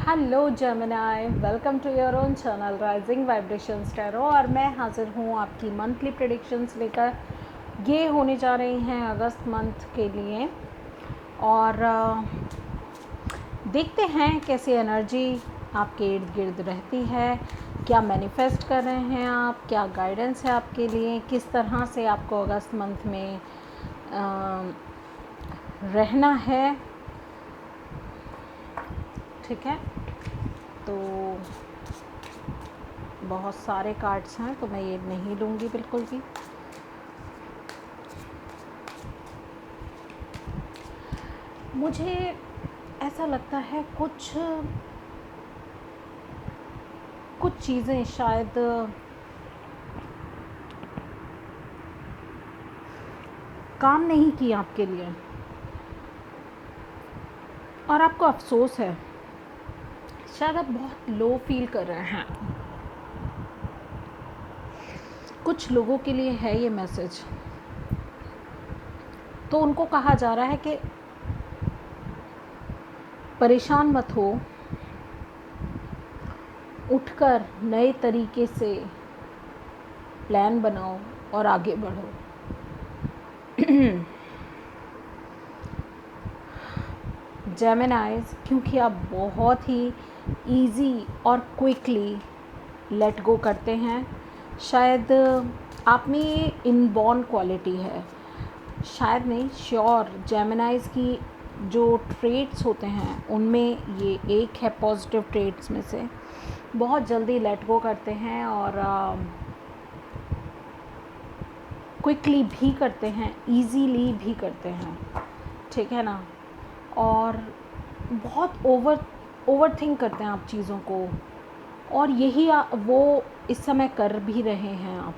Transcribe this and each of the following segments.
Hello Gemini, welcome to your own channel Rising Vibrations tarot. और मैं हाजिर हूँ आपकी मंथली प्रेडिक्शंस लेकर। ये होने जा रही हैं अगस्त मंथ के लिए और देखते हैं कैसी एनर्जी आपके इर्द गिर्द रहती है, क्या मैनिफेस्ट कर रहे हैं आप, क्या गाइडेंस है आपके लिए, किस तरह से आपको अगस्त मंथ में रहना है। ठीक है, तो बहुत सारे कार्ड्स हैं तो मैं ये नहीं लूँगी बिल्कुल भी। मुझे ऐसा लगता है कुछ चीज़ें शायद काम नहीं की आपके लिए और आपको अफसोस है। शायद आप बहुत लो फील कर रहे हैं। कुछ लोगों के लिए है ये मैसेज। तो उनको कहा जा रहा है कि परेशान मत हो, उठकर नए तरीके से प्लान बनाओ और आगे बढ़ो। जेमिनाइज, क्योंकि आप बहुत ही इजी और क्विकली लेट गो करते हैं। शायद आप में ये इनबॉर्न क्वालिटी है, शायद नहीं, श्योर। जेमिनाइज की जो ट्रेट्स होते हैं उनमें ये एक है पॉजिटिव ट्रेट्स में से। बहुत जल्दी लेट गो करते हैं और क्विकली भी करते हैं, इजीली भी करते हैं। ठीक है ना। और बहुत ओवर थिंक करते हैं आप चीज़ों को, और यही वो इस समय कर भी रहे हैं आप।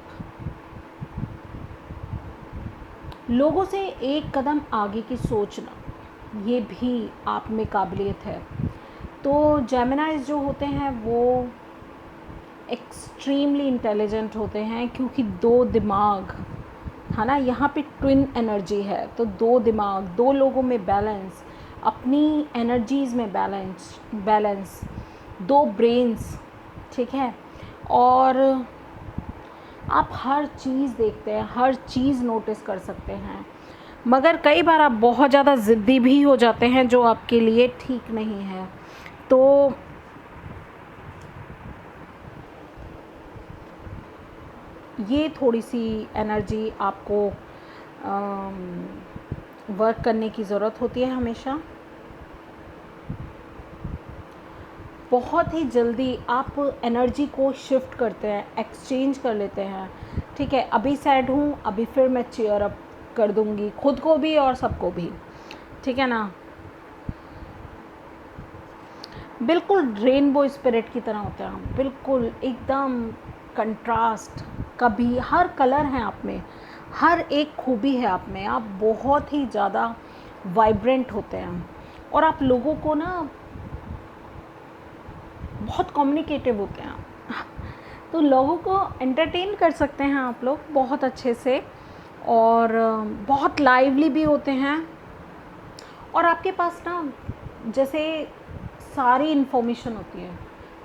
लोगों से एक कदम आगे की सोचना, ये भी आप में काबिलियत है। तो जेमिनाइज जो होते हैं वो एक्सट्रीमली इंटेलिजेंट होते हैं, क्योंकि दो दिमाग है ना, यहाँ पे ट्विन एनर्जी है। तो दो दिमाग, दो लोगों में बैलेंस, अपनी एनर्जीज़ में बैलेंस, दो ब्रेन्स। ठीक है। और आप हर चीज़ देखते हैं, हर चीज़ नोटिस कर सकते हैं, मगर कई बार आप बहुत ज़्यादा ज़िद्दी भी हो जाते हैं, जो आपके लिए ठीक नहीं है। तो ये थोड़ी सी एनर्जी आपको वर्क करने की ज़रूरत होती है हमेशा। बहुत ही जल्दी आप एनर्जी को शिफ्ट करते हैं, एक्सचेंज कर लेते हैं। ठीक है, अभी सैड हूँ, अभी फिर मैं चीयर अप कर दूँगी, खुद को भी और सबको भी। ठीक है ना। बिल्कुल रेनबो स्पिरिट की तरह होते हैं, बिल्कुल एकदम कंट्रास्ट। कभी हर कलर है आप में, हर एक खूबी है आप में। आप बहुत ही ज़्यादा वाइब्रेंट होते हैं और आप लोगों को ना बहुत कम्युनिकेटिव होते हैं। तो लोगों को एंटरटेन कर सकते हैं आप लोग बहुत अच्छे से, और बहुत लाइवली भी होते हैं। और आपके पास ना जैसे सारी इन्फॉर्मेशन होती है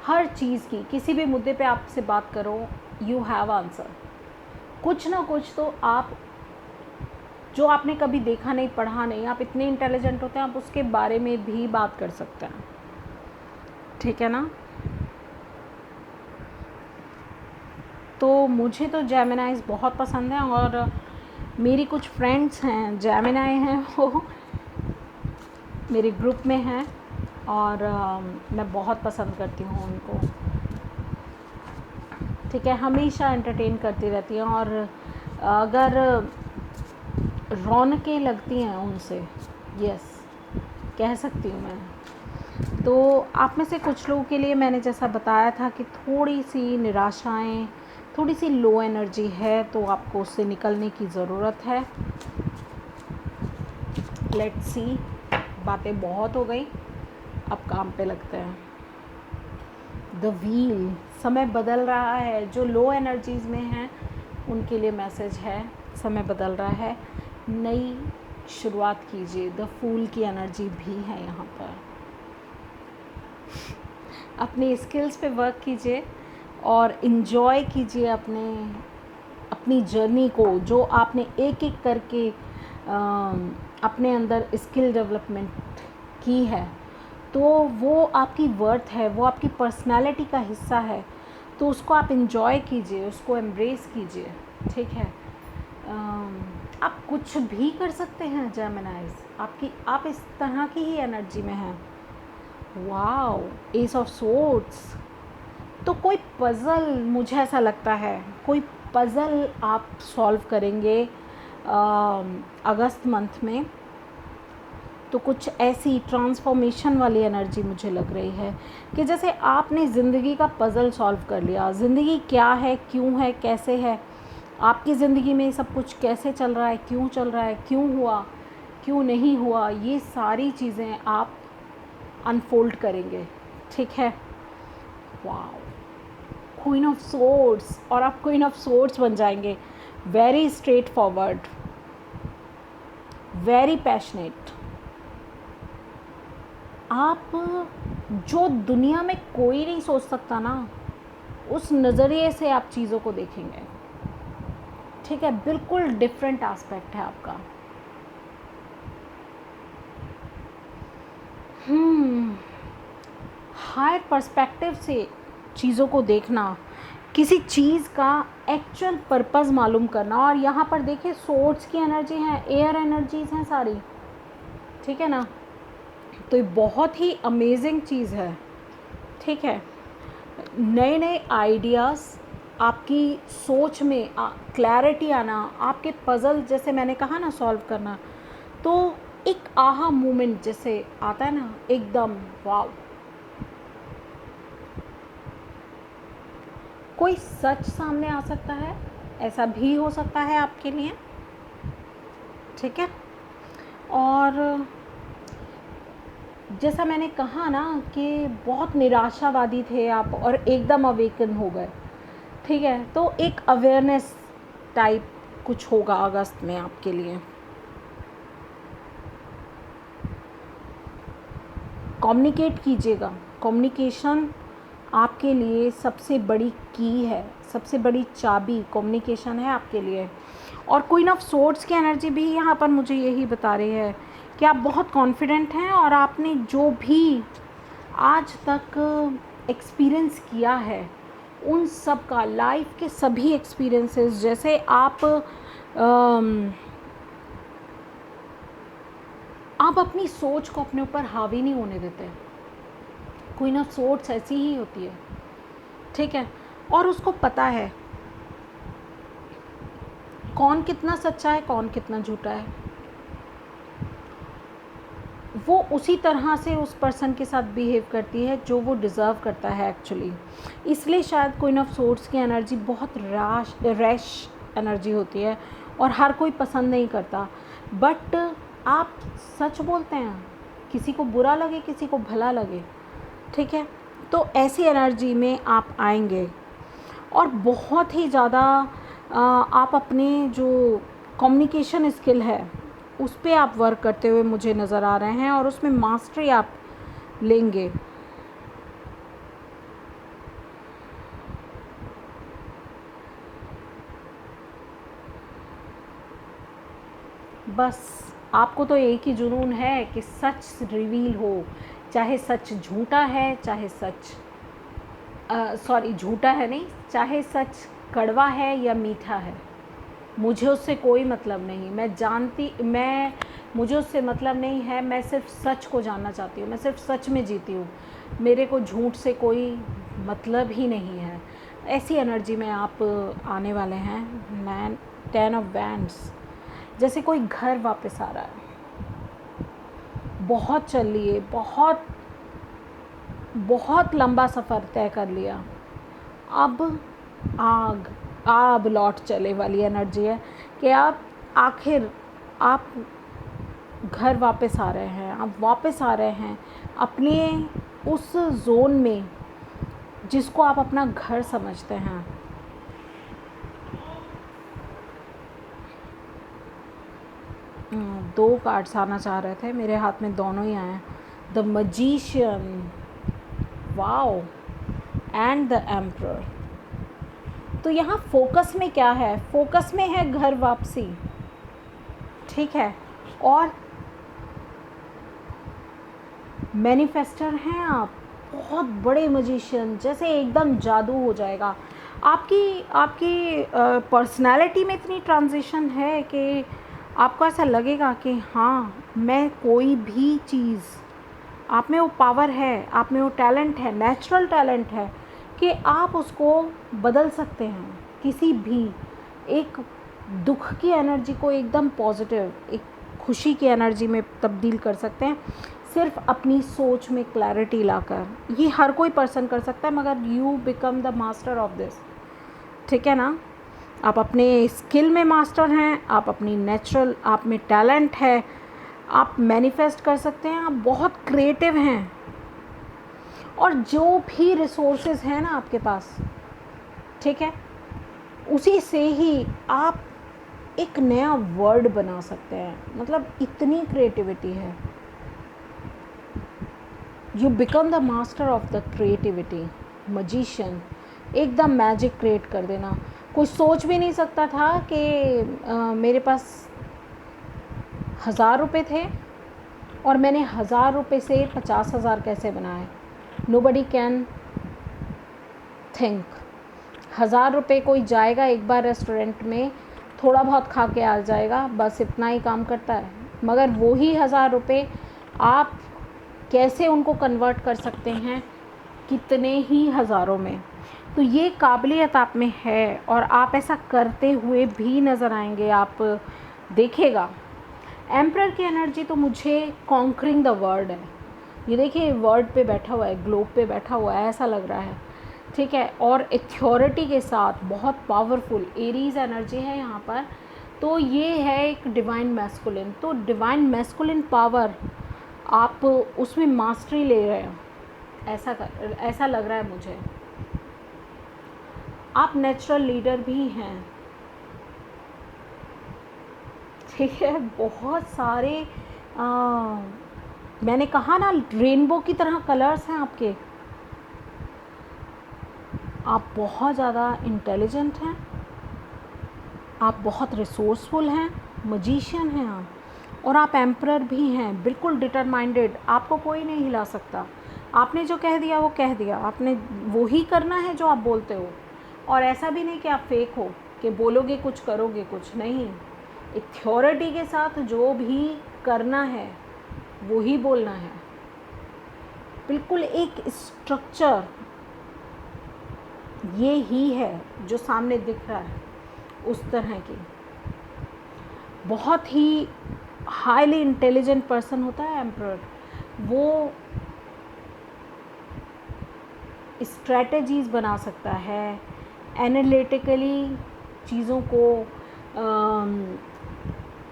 हर चीज़ की। किसी भी मुद्दे पे आपसे बात करो, यू हैव आंसर। कुछ ना कुछ तो आप, जो आपने कभी देखा नहीं, पढ़ा नहीं, आप इतने इंटेलिजेंट होते हैं, आप उसके बारे में भी बात कर सकते हैं। ठीक है ना। तो मुझे तो जेमिनाइज बहुत पसंद है, और मेरी कुछ फ्रेंड्स हैं जेमिनाई हैं, वो मेरे ग्रुप में हैं, और मैं बहुत पसंद करती हूँ उनको। ठीक है, हमेशा एंटरटेन करती रहती हैं, और अगर रौनकें लगती हैं उनसे, यस कह सकती हूँ मैं। तो आप में से कुछ लोगों के लिए मैंने जैसा बताया था कि थोड़ी सी निराशाएं, थोड़ी सी लो एनर्जी है, तो आपको उससे निकलने की ज़रूरत है। लेट्स सी, बातें बहुत हो गई, अब काम पे लगते हैं। द व्हील, समय बदल रहा है। जो लो एनर्जीज़ में हैं उनके लिए मैसेज है, समय बदल रहा है, नई शुरुआत कीजिए। द फूल की एनर्जी भी है यहाँ पर। अपनी स्किल्स पे वर्क कीजिए और इन्जॉय कीजिए अपनी जर्नी को, जो आपने एक एक करके अपने अंदर स्किल डेवलपमेंट की है। तो वो आपकी वर्थ है, वो आपकी पर्सनालिटी का हिस्सा है, तो उसको आप इन्जॉय कीजिए, उसको एम्ब्रेस कीजिए। ठीक है, आप कुछ भी कर सकते हैं जेमिनाइज, आप इस तरह की ही एनर्जी में हैं। Wow, S of swords. तो कोई पज़ल, मुझे ऐसा लगता है कोई पज़ल आप सॉल्व करेंगे अगस्त मंथ में, तो कुछ ऐसी ट्रांसफॉर्मेशन वाली एनर्जी मुझे लग रही है कि जैसे आपने ज़िंदगी का पज़ल सॉल्व कर लिया। ज़िंदगी क्या है, क्यों है, कैसे है, आपकी ज़िंदगी में सब कुछ कैसे चल रहा है, क्यों चल रहा है, क्यों हुआ, क्यों नहीं हुआ, ये सारी चीज़ें आप अनफोल्ड करेंगे। ठीक है, वाओ, क्वीन ऑफ सोर्ड्स, और आप क्वीन ऑफ सोर्ड्स बन जाएंगे। Very straight forward, very passionate. आप जो दुनिया में कोई नहीं सोच सकता ना, उस नज़रिए से आप चीज़ों को देखेंगे। ठीक है, बिल्कुल डिफरेंट एस्पेक्ट है आपका। हायर पर्सपेक्टिव से चीज़ों को देखना, किसी चीज़ का एक्चुअल पर्पस मालूम करना। और यहाँ पर देखिए सोर्ड्स की एनर्जी है, एयर एनर्जीज हैं सारी। ठीक है ना, तो ये बहुत ही अमेजिंग चीज़ है। ठीक है, नए नए आइडियाज़, आपकी सोच में क्लैरिटी आना, आपके पज़ल जैसे मैंने कहा ना सॉल्व करना, तो एक आहा मोमेंट जैसे आता है ना, एकदम वाव। कोई सच सामने आ सकता है, ऐसा भी हो सकता है आपके लिए। ठीक है, और जैसा मैंने कहा ना कि बहुत निराशावादी थे आप और एकदम अवेकन हो गए। ठीक है, तो एक अवेयरनेस टाइप कुछ होगा अगस्त में आपके लिए। कम्युनिकेट कीजिएगा, कम्युनिकेशन आपके लिए सबसे बड़ी की है, सबसे बड़ी चाबी कम्युनिकेशन है आपके लिए। और क्वीन ऑफ सोर्ड्स की एनर्जी भी यहाँ पर मुझे यही बता रही है कि आप बहुत कॉन्फिडेंट हैं और आपने जो भी आज तक एक्सपीरियंस किया है उन सब का, लाइफ के सभी एक्सपीरियंसेस, जैसे आप अपनी सोच को अपने ऊपर हावी नहीं होने देते। क्वीन ऑफ सोर्ड्स ऐसी ही होती है। ठीक है, और उसको पता है कौन कितना सच्चा है, कौन कितना झूठा है। वो उसी तरह से उस पर्सन के साथ बिहेव करती है जो वो डिज़र्व करता है एक्चुअली। इसलिए शायद क्वीन ऑफ सोर्ड्स की एनर्जी बहुत रैश एनर्जी होती है और हर कोई पसंद नहीं करता। बट आप सच बोलते हैं, किसी को बुरा लगे, किसी को भला लगे। ठीक है, तो ऐसी एनर्जी में आप आएंगे और बहुत ही ज़्यादा आप अपने जो कम्युनिकेशन स्किल है उस पे आप वर्क करते हुए मुझे नज़र आ रहे हैं और उसमें मास्टरी आप लेंगे। बस आपको तो एक ही जुनून है कि सच रिवील हो, चाहे सच झूठा है, चाहे सच सॉरी झूठा है नहीं, चाहे सच कड़वा है या मीठा है, मुझे उससे कोई मतलब नहीं। मुझे उससे मतलब नहीं है। मैं सिर्फ सच को जानना चाहती हूँ, मैं सिर्फ सच में जीती हूँ। मेरे को झूठ से कोई मतलब ही नहीं है। ऐसी एनर्जी में आप आने वाले हैं। 10 ऑफ वैंड्स, जैसे कोई घर वापस आ रहा है। बहुत चल लिए, बहुत लंबा सफ़र तय कर लिया, अब आग लौट चले वाली एनर्जी है कि आखिर आप घर वापस आ रहे हैं। आप वापस आ रहे हैं अपने उस जोन में जिसको आप अपना घर समझते हैं। दो कार्ड्स आना चाह रहे थे, मेरे हाथ में दोनों ही आए हैं। The magician, wow, and the emperor. तो यहाँ फोकस में क्या है? फोकस में है घर वापसी, ठीक है, और मैनिफेस्टर हैं आप, बहुत बड़े मजिशियन, जैसे एकदम जादू हो जाएगा। आपकी पर्सनालिटी में इतनी ट्रांजिशन है कि आपको ऐसा लगेगा कि हाँ, मैं कोई भी चीज़, आप में वो पावर है, आप में वो टैलेंट है, नेचुरल टैलेंट है कि आप उसको बदल सकते हैं। किसी भी एक दुख की एनर्जी को एकदम पॉजिटिव, एक खुशी की एनर्जी में तब्दील कर सकते हैं, सिर्फ अपनी सोच में क्लैरिटी लाकर। ये हर कोई पर्सन कर सकता है, मगर you become the master of this, ठीक है ना। आप अपने स्किल में मास्टर हैं, आप अपनी नेचुरल, आप में टैलेंट है, आप मैनिफेस्ट कर सकते हैं, आप बहुत क्रिएटिव हैं, और जो भी रिसोर्सेज हैं ना आपके पास, ठीक है, उसी से ही आप एक नया वर्ड बना सकते हैं। मतलब इतनी क्रिएटिविटी है। You become the master of the creativity, magician, एकदम मैजिक क्रिएट कर देना। कोई सोच भी नहीं सकता था कि मेरे पास 1000 रुपये थे और मैंने 1000 रुपये से 50,000 कैसे बनाए। Nobody can think. 1000 रुपये कोई जाएगा एक बार रेस्टोरेंट में, थोड़ा बहुत खा के आ जाएगा, बस इतना ही काम करता है। मगर वही 1000 रुपये आप कैसे उनको कन्वर्ट कर सकते हैं कितने ही हज़ारों में। तो ये काबिलियत आप में है, और आप ऐसा करते हुए भी नज़र आएंगे। आप देखिएगा, एम्परर की एनर्जी तो मुझे कॉन्करिंग द वर्ल्ड है। ये देखिए, वर्ल्ड पे बैठा हुआ है, ग्लोब पे बैठा हुआ है, ऐसा लग रहा है, ठीक है, और अथॉरिटी के साथ, बहुत पावरफुल एरीज एनर्जी है यहाँ पर। तो ये है एक डिवाइन मैस्कुलिन। तो डिवाइन मैस्कुलिन पावर, आप उसमें मास्टरी ले रहे हो, ऐसा लग रहा है मुझे। आप नेचुरल लीडर भी हैं, ठीक है। बहुत सारे मैंने कहा ना, रेनबो की तरह कलर्स हैं आपके। आप बहुत ज़्यादा इंटेलिजेंट हैं, आप बहुत रिसोर्सफुल हैं, मजिशियन हैं आप, और आप एम्परर भी हैं, बिल्कुल डिटरमाइंडेड। आपको कोई नहीं हिला सकता। आपने जो कह दिया वो कह दिया, आपने वो ही करना है जो आप बोलते हो। और ऐसा भी नहीं कि आप फेक हो, कि बोलोगे कुछ करोगे कुछ नहीं। अथॉरिटी के साथ जो भी करना है वो ही बोलना है। बिल्कुल एक स्ट्रक्चर ये ही है जो सामने दिख रहा है, उस तरह की। बहुत ही हाईली इंटेलिजेंट पर्सन होता है एम्परर। वो स्ट्रैटेजीज़ बना सकता है, एनालिटिकली चीज़ों को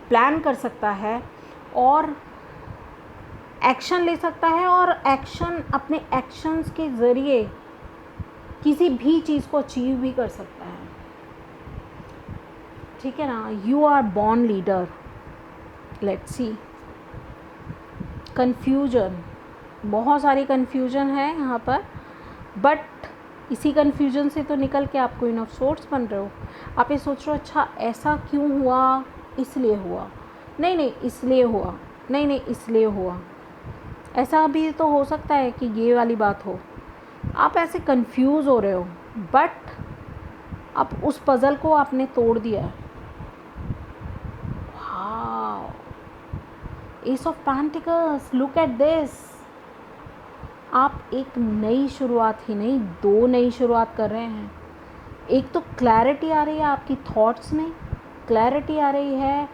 प्लान कर सकता है, और एक्शन ले सकता है, और अपने एक्शंस के ज़रिए किसी भी चीज़ को अचीव भी कर सकता है, ठीक है ना। You are born leader. Let's see. Confusion, बहुत सारी कन्फ्यूजन है यहाँ पर, बट इसी कन्फ्यूजन से तो निकल के आप क्वीन ऑफ सोर्ड्स बन रहे हो। आप ये सोच रहे हो, अच्छा ऐसा क्यों हुआ, इसलिए हुआ, नहीं इसलिए हुआ, नहीं इसलिए हुआ। ऐसा भी तो हो सकता है कि ये वाली बात हो। आप ऐसे कंफ्यूज हो रहे हो, बट अब उस पज़ल को आपने तोड़ दिया है। Wow, S of pentacles, look at this. आप एक नई शुरुआत ही नहीं, 2 नई शुरुआत कर रहे हैं। एक तो क्लैरिटी आ रही है आपकी थॉट्स में, क्लैरिटी आ रही है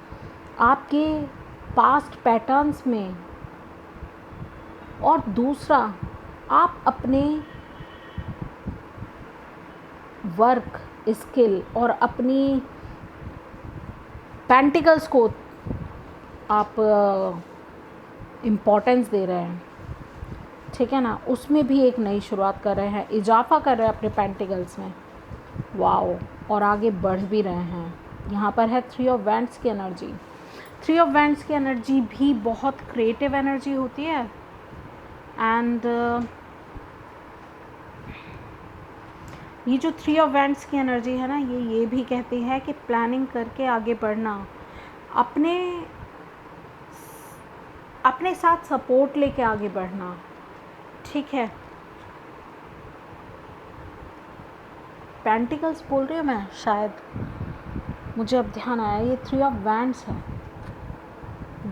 आपके पास्ट पैटर्न्स में, और दूसरा आप अपने वर्क स्किल और अपनी पेंटिकल्स को आप इम्पोर्टेंस दे रहे हैं, ठीक है ना। उसमें भी एक नई शुरुआत कर रहे हैं, इजाफा कर रहे हैं अपने पेंटिकल्स में। वाओ, और आगे बढ़ भी रहे हैं। यहाँ पर है 3 ऑफ वैंड्स की एनर्जी। 3 ऑफ वैंड्स की एनर्जी भी बहुत क्रिएटिव एनर्जी होती है, एंड ये जो थ्री ऑफ वैंड्स की एनर्जी है ना, ये भी कहती है कि प्लानिंग करके आगे बढ़ना, अपने अपने साथ सपोर्ट लेके आगे बढ़ना, ठीक है। पेंटिकल्स बोल रही हूँ मैं शायद, मुझे अब ध्यान आया, ये थ्री ऑफ वैंड्स है।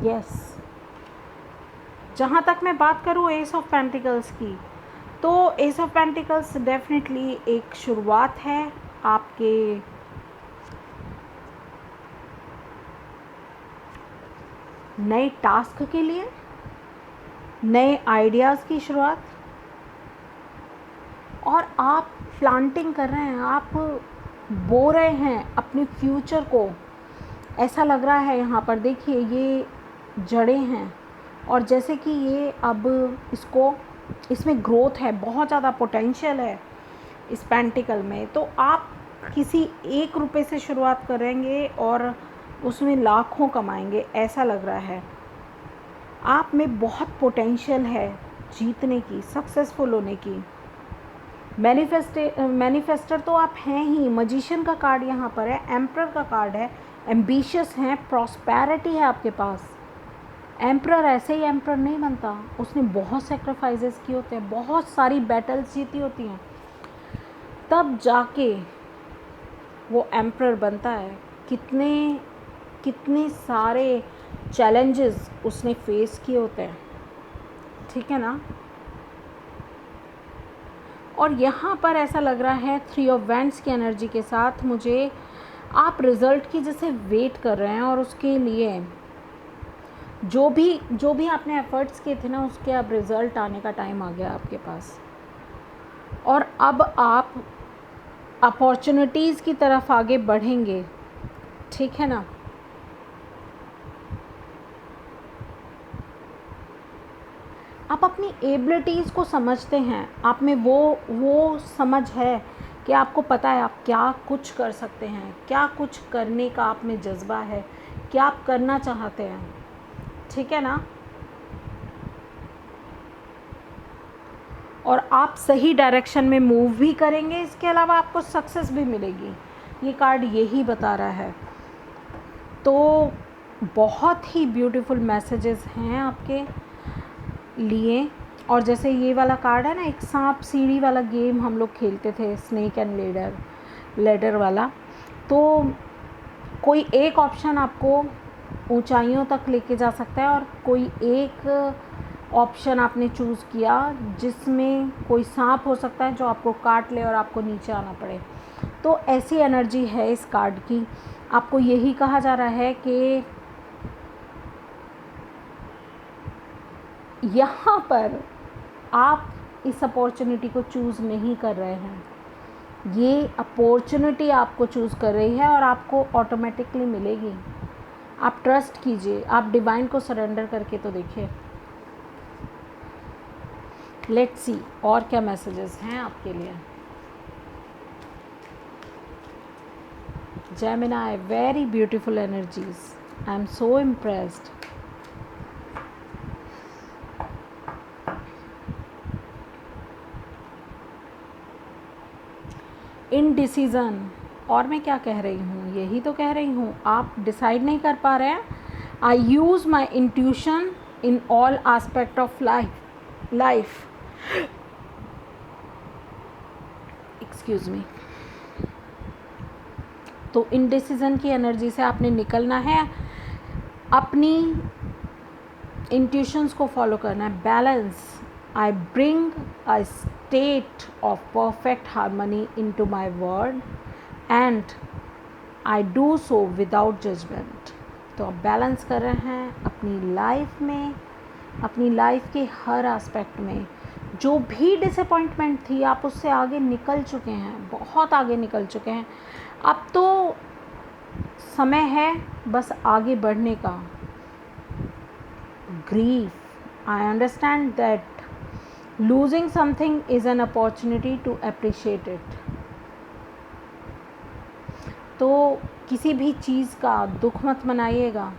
यस, जहाँ तक मैं बात करूँ एस ऑफ पेंटिकल्स की, तो एस ऑफ पेंटिकल्स डेफिनेटली एक शुरुआत है आपके नए टास्क के लिए, नए आइडियाज़ की शुरुआत, और आप प्लांटिंग कर रहे हैं, आप बो रहे हैं अपने फ्यूचर को। ऐसा लग रहा है यहाँ पर, देखिए ये जड़ें हैं, और जैसे कि ये अब इसमें ग्रोथ है, बहुत ज़्यादा पोटेंशियल है इस पेंटिकल में। तो आप किसी 1 रुपये से शुरुआत करेंगे और उसमें लाखों कमाएंगे, ऐसा लग रहा है। आप में बहुत पोटेंशियल है जीतने की, सक्सेसफुल होने की। मैनिफेस्टर तो आप हैं ही, मजिशियन का कार्ड यहाँ पर है, एम्परर का कार्ड है, एम्बिशियस हैं, प्रॉस्पेरिटी है आपके पास। एम्परर ऐसे ही एम्परर नहीं बनता, उसने बहुत सेक्रीफाइसेस किए होते हैं, बहुत सारी बैटल्स जीती होती हैं, तब जाके वो एम्परर बनता है। कितने सारे चैलेंजेस उसने फेस किए होते हैं, ठीक है ना। और यहाँ पर ऐसा लग रहा है थ्री ऑफ वैंड्स की एनर्जी के साथ मुझे, आप रिज़ल्ट की जैसे वेट कर रहे हैं, और उसके लिए जो भी आपने एफ़र्ट्स किए थे ना, उसके अब रिज़ल्ट आने का टाइम आ गया आपके पास। और अब आप अपॉर्चुनिटीज़ की तरफ आगे बढ़ेंगे, ठीक है ना। आप अपनी एबिलिटीज़ को समझते हैं, आप में वो समझ है कि आपको पता है आप क्या कुछ कर सकते हैं, क्या कुछ करने का आप में जज्बा है, क्या आप करना चाहते हैं, ठीक है ना। और आप सही डायरेक्शन में मूव भी करेंगे, इसके अलावा आपको सक्सेस भी मिलेगी, ये कार्ड यही बता रहा है। तो बहुत ही ब्यूटीफुल मैसेजेस हैं आपके लिए। और जैसे ये वाला कार्ड है ना, एक सांप सीढ़ी वाला गेम हम लोग खेलते थे, स्नेक एंड लेडर वाला, तो कोई एक ऑप्शन आपको ऊंचाइयों तक लेके जा सकता है, और कोई एक ऑप्शन आपने चूज़ किया जिसमें कोई सांप हो सकता है जो आपको काट ले और आपको नीचे आना पड़े। तो ऐसी एनर्जी है इस कार्ड की। आपको यही कहा जा रहा है कि यहाँ पर आप इस अपॉर्चुनिटी को चूज़ नहीं कर रहे हैं, ये अपॉर्चुनिटी आपको चूज़ कर रही है और आपको ऑटोमेटिकली मिलेगी। आप ट्रस्ट कीजिए, आप डिवाइन को सरेंडर करके तो देखिए। लेट्स सी और क्या मैसेजेस हैं आपके लिए। Gemini, very beautiful energies, I am so impressed. Indecision, और मैं क्या कह रही हूँ, यही तो कह रही हूँ, आप डिसाइड नहीं कर पा रहे हैं। I use my intuition in all aspect of life. Excuse me. तो इनडिसीजन की एनर्जी से आपने निकलना है, अपनी इंट्यूशंस को फॉलो करना है। Balance, I bring a state of perfect harmony into my world and I do so without judgment। तो आप बैलेंस कर रहे हैं अपनी लाइफ में, अपनी लाइफ के हर एस्पेक्ट में। जो भी डिसअपॉइंटमेंट थी आप उससे आगे निकल चुके हैं, बहुत आगे निकल चुके हैं। अब तो समय है बस आगे बढ़ने का। grief, I understand that losing something is an opportunity to appreciate it। तो किसी भी चीज़ का दुख मत मनाइएगा,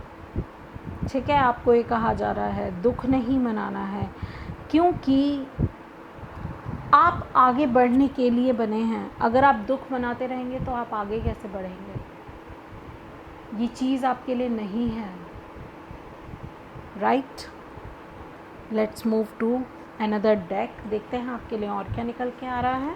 ठीक है। आपको ये कहा जा रहा है दुख नहीं मनाना है, क्योंकि आप आगे बढ़ने के लिए बने हैं। अगर आप दुख मनाते रहेंगे तो आप आगे कैसे बढ़ेंगे? ये चीज़ आपके लिए नहीं है, right? Let's move to another deck. देखते हैं आपके लिए और क्या निकल के आ रहा है।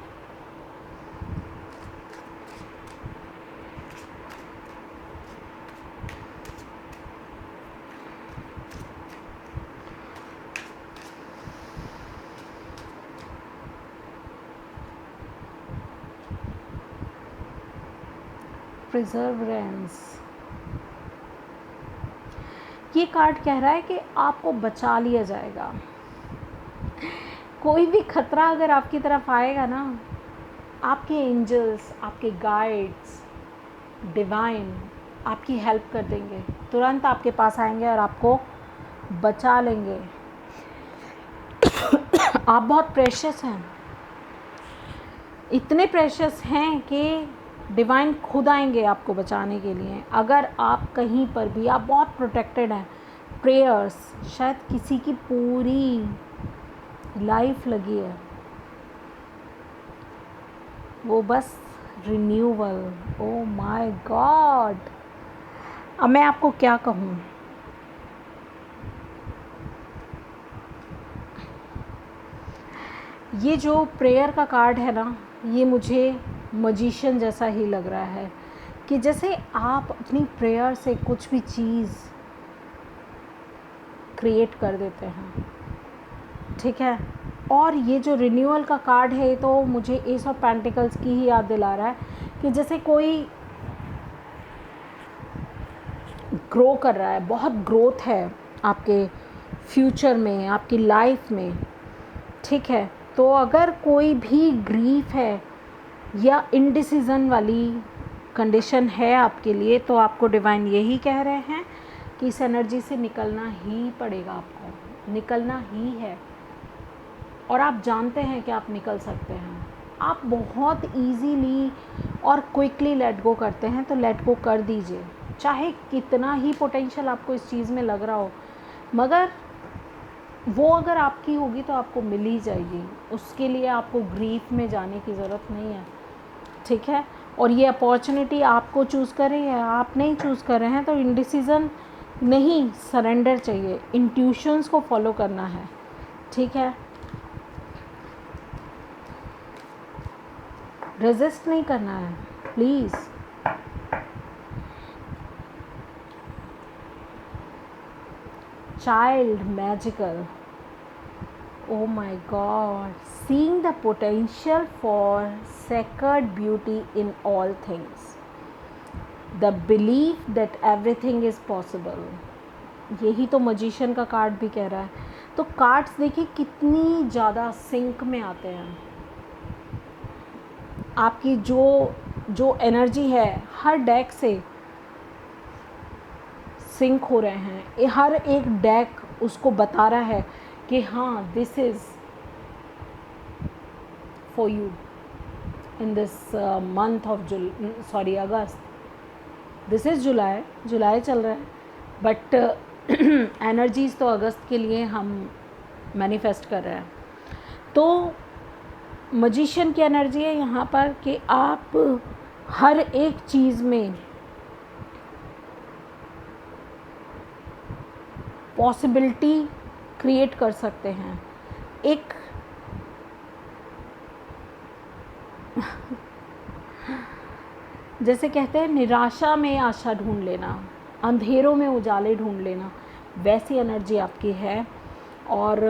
प्रिजर्वेंस। ये कार्ड कह रहा है कि आपको बचा लिया जाएगा। कोई भी खतरा अगर आपकी तरफ आएगा ना, आपके एंजल्स, आपके गाइड्स, डिवाइन आपकी हेल्प कर देंगे, तुरंत आपके पास आएंगे और आपको बचा लेंगे। आप बहुत प्रेशियस हैं, इतने प्रेशियस हैं कि डिवाइन खुद आएंगे आपको बचाने के लिए। अगर आप कहीं पर भी, आप बहुत प्रोटेक्टेड हैं। प्रेयर्स, शायद किसी की पूरी लाइफ लगी है, वो बस रिन्यूअल। ओ माय गॉड, अब मैं आपको क्या कहूँ। ये जो प्रेयर का कार्ड है ना, ये मुझे मजिशियन जैसा ही लग रहा है कि जैसे आप अपनी प्रेयर से कुछ भी चीज़ क्रिएट कर देते हैं, ठीक है। और ये जो रिन्यूअल का कार्ड है तो मुझे एस ऑफ पेंटिकल्स की ही याद दिला रहा है कि जैसे कोई ग्रो कर रहा है, बहुत ग्रोथ है आपके फ्यूचर में, आपकी लाइफ में, ठीक है। तो अगर कोई भी ग्रीफ है या इनडिसीज़न वाली कंडीशन है आपके लिए, तो आपको डिवाइन यही कह रहे हैं कि इस एनर्जी से निकलना ही पड़ेगा, आपको निकलना ही है। और आप जानते हैं कि आप निकल सकते हैं। आप बहुत इजीली और क्विकली लेट गो करते हैं, तो लेट गो कर दीजिए। चाहे कितना ही पोटेंशियल आपको इस चीज़ में लग रहा हो, मगर वो अगर आपकी होगी तो आपको मिल ही जाएगी। उसके लिए आपको ग्रीफ में जाने की ज़रूरत नहीं है, ठीक है। और ये अपॉर्चुनिटी आपको चूज़ कर रही है, आप नहीं चूज़ कर रहे हैं, तो इंडिसीजन नहीं, सरेंडर चाहिए, इंट्यूशंस को फॉलो करना है, ठीक है। रेजिस्ट नहीं करना है, please. Child magical, oh my god, seeing the potential for sacred beauty in all things, the belief that everything is possible। यही तो मजिशियन का कार्ड भी कह रहा है। तो कार्ड्स देखिए कितनी ज़्यादा सिंक में आते हैं। आपकी जो एनर्जी है हर डेक से सिंक हो रहे हैं। हर एक डेक उसको बता रहा है कि हाँ, this is for you in this month of August. This is जुलाई चल रहा है, बट एनर्जीज़ तो अगस्त के लिए हम मैनिफेस्ट कर रहे हैं। तो मजिशियन की एनर्जी है यहाँ पर कि आप हर एक चीज़ में पॉसिबिलिटी क्रिएट कर सकते हैं। एक जैसे कहते हैं निराशा में आशा ढूंढ लेना, अंधेरों में उजाले ढूंढ लेना, वैसी एनर्जी आपकी है। और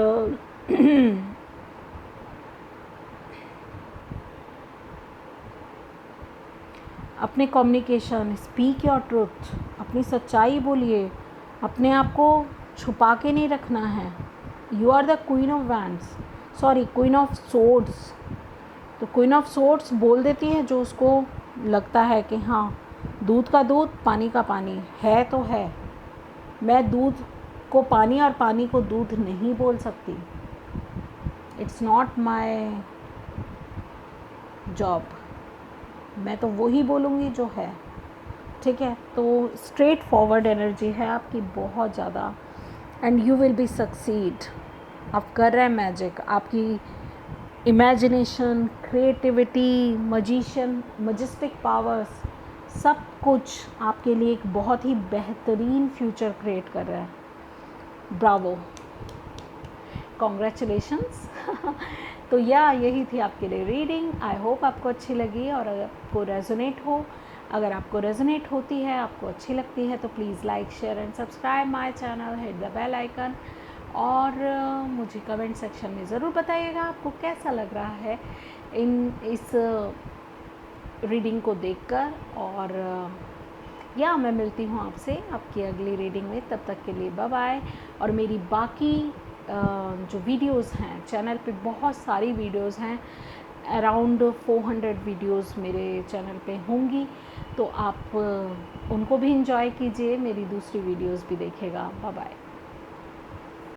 अपने कम्युनिकेशन, स्पीक योर ट्रुथ, अपनी सच्चाई बोलिए, अपने आप को छुपा के नहीं रखना है। You are the queen of wands, queen of swords. तो क्वीन ऑफ सोर्ड्स बोल देती है जो उसको लगता है कि हाँ, दूध का दूध, पानी का पानी है तो है। मैं दूध को पानी और पानी को दूध नहीं बोल सकती। It's not my job. मैं तो वही बोलूँगी जो है, ठीक है। तो स्ट्रेट फॉरवर्ड एनर्जी है आपकी बहुत ज़्यादा, and you will be succeed. आप कर रहे हैं मैजिक। आपकी इमेजिनेशन, क्रिएटिविटी, मजिस्टिक पावर्स, सब कुछ आपके लिए एक बहुत ही बेहतरीन फ्यूचर क्रिएट कर रहा है। Bravo, congratulations. तो यही थी आपके लिए रीडिंग। आई होप आपको अच्छी लगी और आपको रेजोनेट हो। अगर आपको रेजोनेट होती है, आपको अच्छी लगती है, तो please like, share and subscribe my channel, hit the bell icon. और मुझे कमेंट सेक्शन में ज़रूर बताइएगा आपको कैसा लग रहा है इस रीडिंग को देखकर। और मैं मिलती हूँ आपसे आपकी अगली रीडिंग में। तब तक के लिए बाय बाय। और मेरी बाकी जो वीडियोस हैं चैनल पे, बहुत सारी वीडियोस हैं, अराउंड 400 वीडियोस मेरे चैनल पे होंगी, तो आप उनको भी इंजॉय कीजिए, मेरी दूसरी वीडियोस भी देखिएगा। Bye bye.